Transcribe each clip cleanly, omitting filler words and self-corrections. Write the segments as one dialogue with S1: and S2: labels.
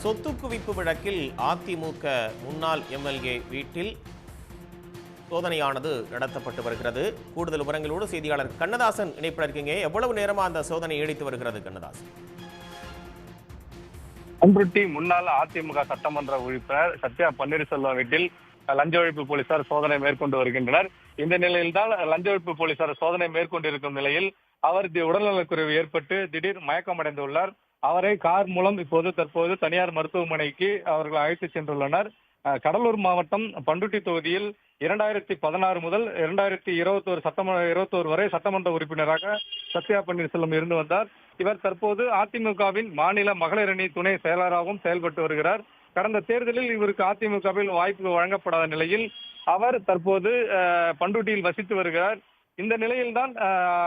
S1: சொத்து குவிப்பு வழக்கில் அதிமுக முன்னாள் எம்எல்ஏ வீட்டில் சோதனையானது நடத்தப்பட்டு வருகிறது. கூடுதல் விவரங்களோடு செய்தியாளர் கண்ணதாசன் இணைப்பில் இருக்கீங்க. எவ்வளவு நேரமா அந்த சோதனை நீடித்து வருகிறது கண்ணதாசன்?
S2: பண்ருட்டி முன்னாள் அதிமுக சட்டமன்ற உறுப்பினர் சத்யா பன்னீர்செல்வம் வீட்டில் லஞ்ச ஒழிப்பு போலீசார் சோதனை மேற்கொண்டு வருகின்றனர். இந்த நிலையில்தான் லஞ்ச ஒழிப்பு போலீசார் சோதனை மேற்கொண்டிருக்கும் நிலையில் அவர் உடல்நலக்குறைவு ஏற்பட்டு திடீர் மயக்கமடைந்துள்ளார். அவரை கார் மூலம் தற்போது தனியார் மருத்துவமனைக்கு அவர்கள் அழைத்து சென்றுள்ளனர். கடலூர் மாவட்டம் பண்ருட்டி தொகுதியில் 2016 முதல் 2021 வரை சட்டமன்ற உறுப்பினராக சத்யா பன்னீர்செல்வம் இருந்து வந்தார். இவர் தற்போது அதிமுகவின் மாநில மகளிர் அணி துணை செயலராகவும் செயல்பட்டு வருகிறார். கடந்த தேர்தலில் இவருக்கு அதிமுகவில் வாய்ப்பு வழங்கப்படாத நிலையில் அவர் தற்போது பண்ருட்டியில் வசித்து வருகிறார். இந்த நிலையில்தான்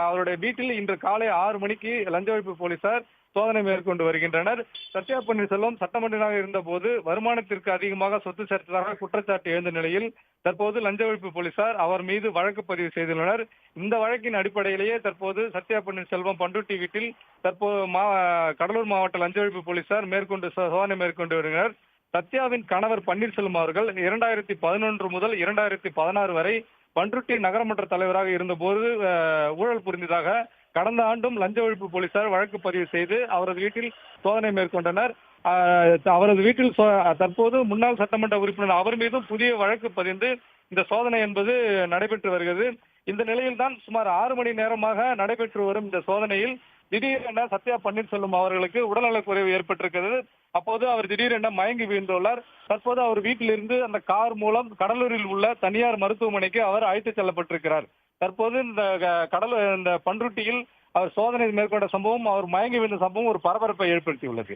S2: அவருடைய வீட்டில் இன்று காலை 6 மணிக்கு லஞ்ச ஒழிப்பு போலீசார் சோதனை மேற்கொண்டு வருகின்றனர். சத்யா பன்னீர்செல்வம் சட்டமன்றமாக இருந்த போது வருமானத்திற்கு அதிகமாக சொத்து சேர்த்ததாக குற்றச்சாட்டு எழுந்த நிலையில் தற்போது லஞ்ச ஒழிப்பு போலீசார் அவர் மீது வழக்கு பதிவு செய்துள்ளனர். இந்த வழக்கின் அடிப்படையிலேயே தற்போது சத்யா பன்னீர்செல்வம் பண்ருட்டி வீட்டில் தற்போது கடலூர் மாவட்ட லஞ்ச ஒழிப்பு போலீசார் சோதனை மேற்கொண்டு வருகின்றனர். சத்யாவின் கணவர் பன்னீர்செல்வம் அவர்கள் 2011 முதல் 2016 வரை பண்ருட்டி நகரமன்ற தலைவராக இருந்தபோது ஊழல் புரிந்ததாக கடந்த ஆண்டும் லஞ்ச ஒழிப்பு போலீசார் வழக்கு பதிவு செய்து அவரது வீட்டில் சோதனை மேற்கொண்டனர். அவரது வீட்டில் தற்போது முன்னாள் சட்டமன்ற உறுப்பினர் அவர் மீதும் புதிய வழக்கு பதிந்து இந்த சோதனை என்பது நடைபெற்று வருகிறது. இந்த நிலையில்தான் சுமார் 6 மணி நேரமாக நடைபெற்று வரும் இந்த சோதனையில் திடீரென சத்யா பன்னீர்செல்வம் அவர்களுக்கு உடல்நலக்குறைவு ஏற்பட்டிருக்கிறது. அப்போது அவர் திடீரென மயங்கி வீழ்ந்துள்ளார். தற்போது அவர் வீட்டிலிருந்து அந்த கார் மூலம் கடலூரில் உள்ள தனியார் மருத்துவமனைக்கு அவர் அழைத்து செல்லப்பட்டிருக்கிறார். தற்போது இந்த பண்ருட்டியில் அவர் சோதனை மேற்கொண்ட சம்பவம், அவர் மயங்கி விழுந்த சம்பவம் ஒரு பரபரப்பை ஏற்படுத்தியுள்ளது.